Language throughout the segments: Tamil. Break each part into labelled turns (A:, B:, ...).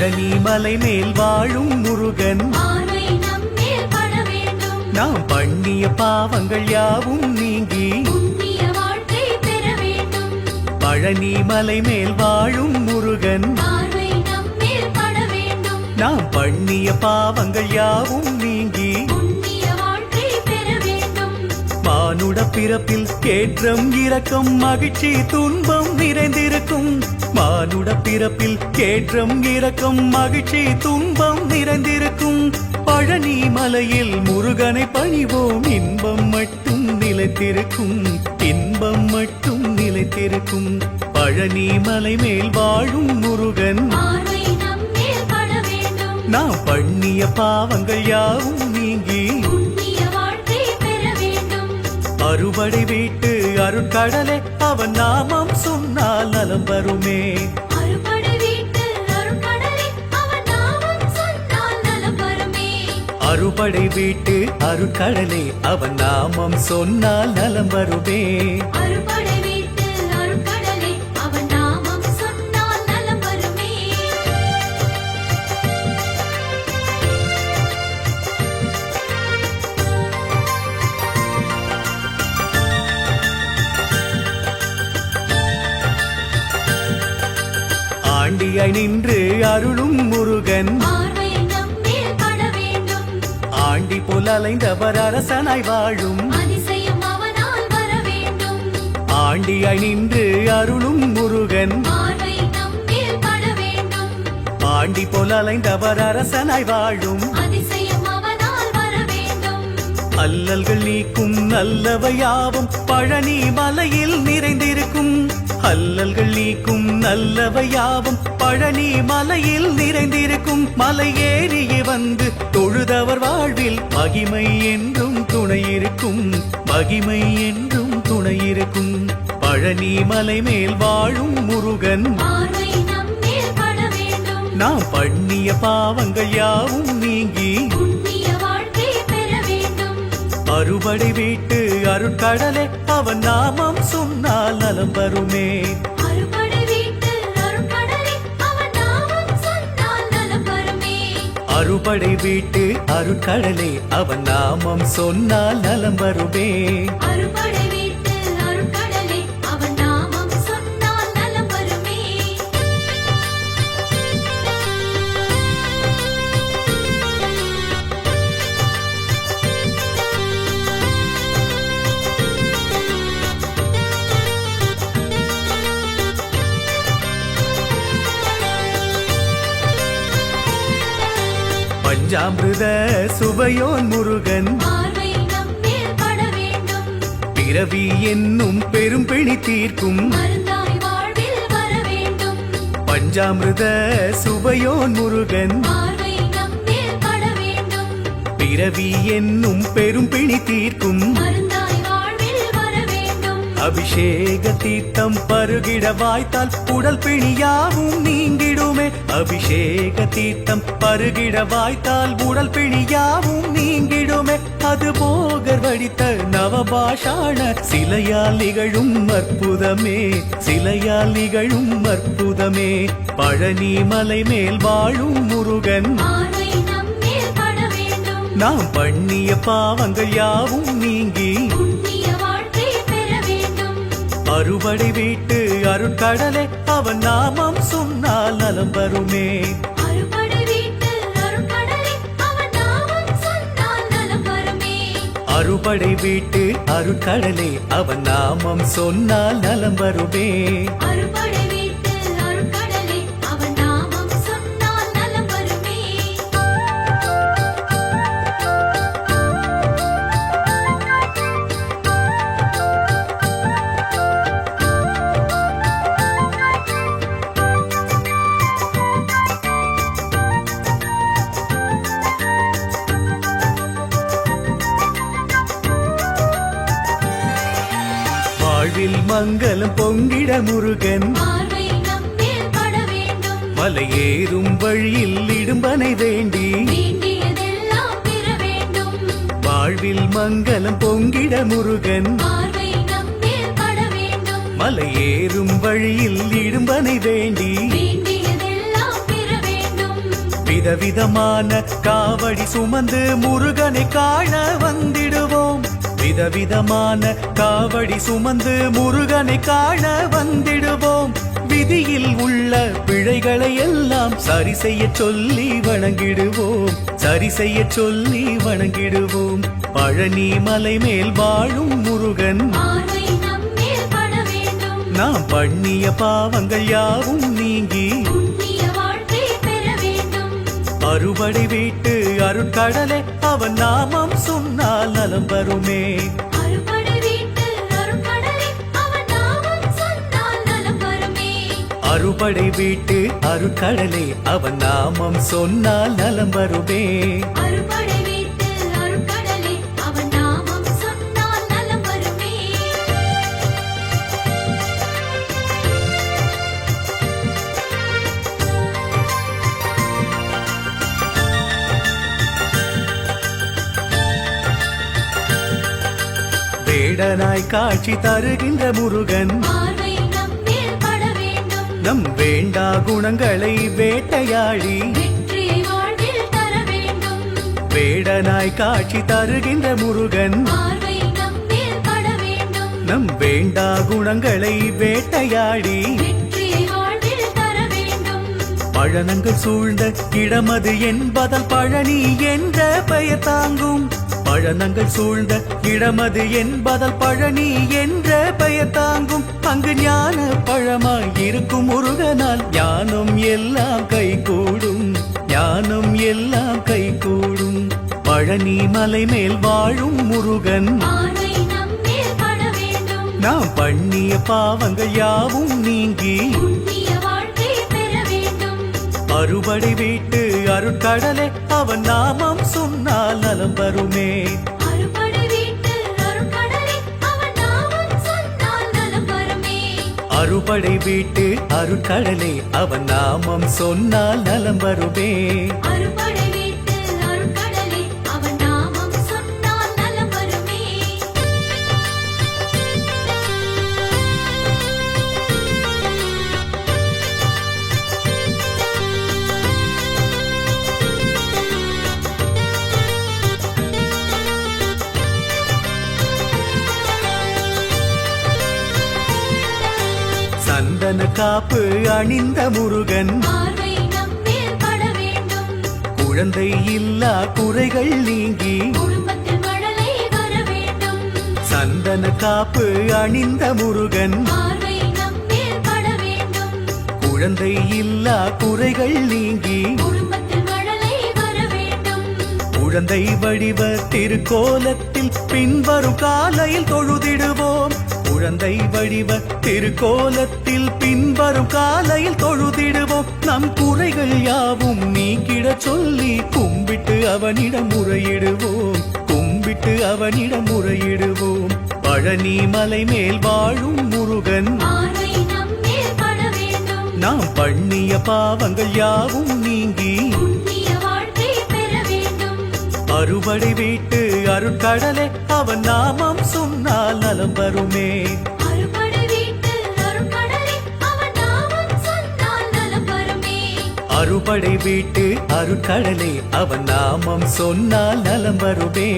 A: பழனி மலை மேல் வாழும் முருகன் நாம் பண்ணிய பாவங்கள் யாவும் நீங்கி பழனி மலை மேல் வாழும் முருகன் நாம் பண்ணிய பாவங்கள் யாவும் நீங்கி மானுட பிறப்பில் ஏற்றம் இரக்கம் மகிழ்ச்சி துன்பம் நிறைந்திருக்கும் மானுட பிறப்பில் ஏற்றம் இரக்கம் மகிழ்ச்சி துன்பம் நிறைந்திருக்கும் பழனி மலையில் முருகனை பணிவோம் இன்பம் மட்டும் நிலைத்திருக்கும் இன்பம் மட்டும் நிலைத்திருக்கும் பழனி மலை மேல் வாழும் முருகன் நாம் பண்ணிய பாவங்கள் யாவும் நீங்கி அறுபடை வீட்டு அருட்கடலே அவன் நாமம் சொன்னால் நலம் வருமே அறுபடை வீட்டு அருட்கடலே அவன் நாமம் சொன்னால் நலம் வருமே ஆண்டியாய் நின்று அருளும் முருகன் ஆண்டி போல் அலைந்தவர் அரசனாய் வாழும் ஆண்டியாய் நின்று அருளும் முருகன் ஆண்டி போல் அலைந்தவர் அரசனாய் வாழும் அல்லல்கள் நீக்கும் நல்லவையாவும் பழனி மலையில் நிறைந்திருக்கும் அல்லல்கள் நீக்கும் நல்லவையாவும் பழனி மலையில் நிறைந்திருக்கும் மலை ஏறியே வந்து தொழுதவர் வாழ்வில் மகிமை என்றும் துணையிருக்கும் மகிமை என்றும் துணையிருக்கும் பழனி மலை மேல் வாழும் முருகன் நாம் பண்ணிய பாவங்கள் யாவும் நீங்கி அறுபடை வீட்டு அருட்கடலே அவன் நாமம் சொன்னால் நலம் வருமே அறுபடை வீட்டு அருட்கடலே அவன் நாமம் சொன்னால் நலம் வருமே பஞ்சாமிருத சுவையோன் முருகன் பிறவி என்னும் பெரும் பிணி தீர்க்கும் பஞ்சாமிருத சுவையோன் முருகன் பிறவி என்னும் பெரும் பிணி தீர்க்கும் அபிஷேக தீர்த்தம் பருகிட வாய்த்தால் உடல் பிணியாவும் நீங்கிடுமே அபிஷேக தீர்த்தம் பருகிட வாய்த்தால் உடல் பிணியாவும் நீங்கிடுமே அது போகர் வடித்த நவபாஷாண சிலையால் நிகழும் அற்புதமே சிலையால் நிகழும் அற்புதமே பழனி மலை மேல் வாழும் முருகன் நாம் பண்ணிய பாவங்கள் யாவும் நீங்கி அறுபடை வீட்டு அருட்கடலே அவன் நாமம் சொன்னால் நலம் வருமே அறுபடை வீட்டு அருட்கடலே அவன் நாமம் சொன்னால் நலம் வருமே வாழ்வில் மங்களம் பொங்கிட முருகன் மலையேறும் வழியில் இடும்பனை வேண்டி வாழ்வில் மங்களம் பொங்கிட முருகன் மலையேறும் வழியில் இடும்பனை வேண்டி விதவிதமான காவடி சுமந்து முருகனை காண வந்திடுவோம். விதவிதமான காவடி சுமந்து முருகனை காண வந்திடுவோம். விதியில் உள்ள பிழைகளை எல்லாம் சரி செய்ய சொல்லி வணங்கிடுவோம். சரி செய்ய சொல்லி வணங்கிடுவோம். பழனி மலை மேல் வாழும் முருகன் நாம் பண்ணிய பாவங்கள் யாவும் நீங்கி அறுபடை வீட்டு அருட்கடலே அவன் நாமம் சொன்னால் நலம் வருமே. அறுபடை வீட்டு அருட்கடலே அவன் நாமம் சொன்னால் நலம் வருமே. வேடனாய் காட்சி தருகின்ற முருகன் நம் வேண்டா குணங்களை வேட்டையாடி வேடனாய் காட்சி தருகின்ற முருகன் நம் வேண்டா குணங்களை வேட்டையாடி பழனங்கள் சூழ்ந்த இடமது என்பதால் பழனி என்ற பெயர் தாங்கும். பழனங்கள் சூழ்ந்த இடமது என்பதால் பழனி என்ற பெயர் தாங்கும். அங்கு ஞான பழமாய் இருக்கும் முருகனால் ஞானம் எல்லாம் கைகூடும். ஞானம் எல்லாம் கைகூடும். பழனி மலை மேல் வாழும் முருகன் நாம் பண்ணிய பாவங்கள் யாவும் நீங்கி அறுபடை வீட்டு அருட்கடலே அவன் நாமம் சொன்னால் நலம் வருமே. அறுபடை வீட்டு அருட்கடலே அவன் நாமம் சொன்னால் நலம் வருமே. சந்தன காப்பு அணிந்த முருகன் குழந்தை இல்லா குறைகள் நீங்கி சந்தன காப்பு அணிந்த முருகன் குழந்தை இல்லா குறைகள் நீங்கி குழந்தை வடிவ திருக்கோலத்தில் பின்வரும் காலையில் தொழுதிடுவோம். குழந்தை வடிவ திருக்கோலத்தில் பின்வரும் காலையில் தொழுதிடுவோம். நம் குறைகள் யாவும் நீக்கிட சொல்லி கும்பிட்டு அவனிடம் முறையிடுவோம். கும்பிட்டு அவனிடம் முறையிடுவோம். பழனி மலை மேல் வாழும் முருகன் நாம் பண்ணிய பாவங்கள் யாவும் நீங்கி அறுபடை வீட்டு அருட்கடலே அவன் நாமம் சொன்னால் நலம் வருமே. அறுபடை வீட்டு அருட்கடலே அவன் நாமம் சொன்னால் நலம் வருமே.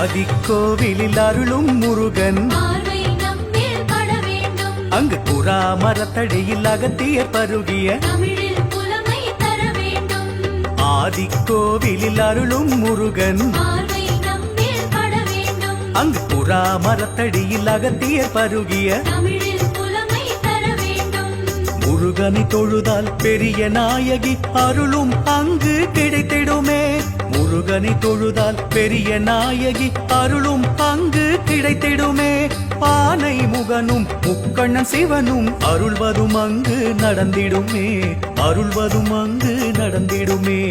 A: ஆதிக்கோவிலில் அருளும் முருகன் அங்கு புறா மரத்தடியில் அகத்தியர் பருகிய ஆதிக்கோவிலில் அருளும் முருகன் அங்கு புறா மரத்தடியில் அகத்தியர் பருகிய முருகனை தொழுதால் பெரிய நாயகி அருளும் அங்கு கிடைத்திடுமே. முருகன் முருகனை தொழுதால் பெரிய நாயகி அருளும் அங்கு கிடைத்திடுமே. ஆனை முகனும் முக்கண்ணன் சிவனும் அருள்வதும் அங்கு நடந்திடுமே. அருள்வதும் அங்கு நடந்திடுமே.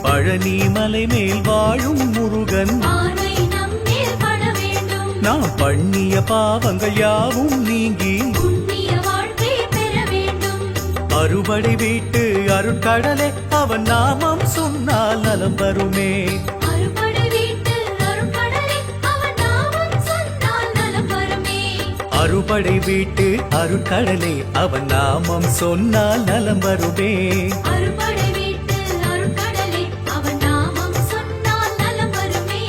A: பழனி மலை மேல் வாழும் முருகன்
B: ஆனை நம்மேல் பட வேண்டும்.
A: நாம் பண்ணிய பாவங்கள் யாவும் நீங்கி
B: புண்ணிய வாழ்க்கை பெற வேண்டும்.
A: அறுபடை வீட்டு அருட்கடலே அவன் நாமம் சொன்னால் நலம் வருமே.
B: அறுபடை வீட்டு அருட்கடலே அவன் நாமம் சொன்னால் நலம் வருமே.
A: அறுபடை வீட்டு அருட்கடலே அவன் நாமம் சொன்னால் நலம் வருமே.
B: அறுபடை வீட்டு அருட்கடலே அவன் நாமம் சொன்னால் நலம் வருமே.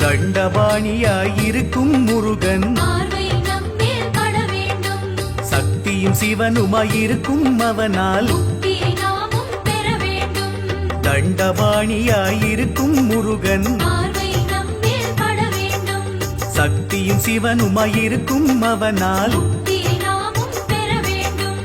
A: தண்டபாணியாயிருக்கும் முருகன்
B: பார்வை நம்மேல் பட வேண்டும்.
A: சக்தியும் சிவனுமாயிருக்கும் அவனால்
B: முக்தியை நாமும் பெற வேண்டும்.
A: தண்டபாணியாயிருக்கும் முருகன்
B: பார்வை நம்மேல் பட வேண்டும்.
A: சக்தியும் சிவனுமாயிருக்கும் அவனால்
B: முக்தியை நாமும் பெற வேண்டும்.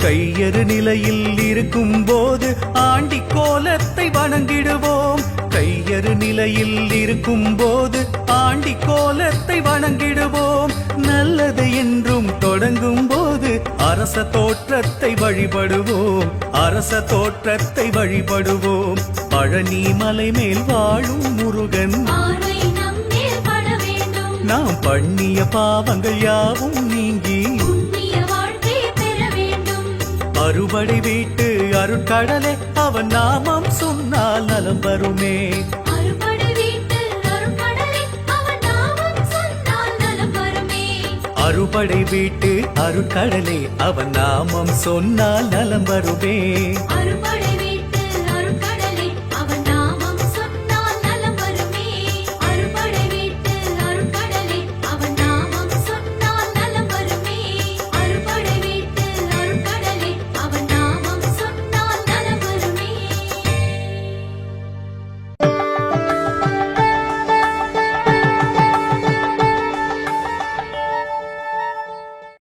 A: கையறு நிலையில் இருக்கும் போது ஆண்டி கோலத்தை வணங்கிடுவோம். கையறு நிலையில் இருக்கும் போது ஆண்டி கோலத்தை வணங்கிடுவோம். நல்லது என்றும் தொடங்கும் போது அரச தோற்றத்தை வழிபடுவோம். அரச தோற்றத்தை வழிபடுவோம். பழனி மலை மேல் வாழும் முருகன்
B: பார்வை நம்மேல் பட வேண்டும்.
A: நாம் பண்ணிய பாவங்கள் யாவும் நீங்கி
B: புண்ணிய வாழ்க்கை பெற வேண்டும்.
A: அறுபடை வீட்டு அருட்கடலே அவன் நாமம் சொன்னால் நலம் வருமே.
B: அறுபடை வீட்டு அருட்கடலே அவன் நாமம் சொன்னால் நலம் வருமே.
A: அறுபடை வீட்டு அருட்கடலே அவன் நாமம் சொன்னால் நலம் வருமே.
B: அறுபடை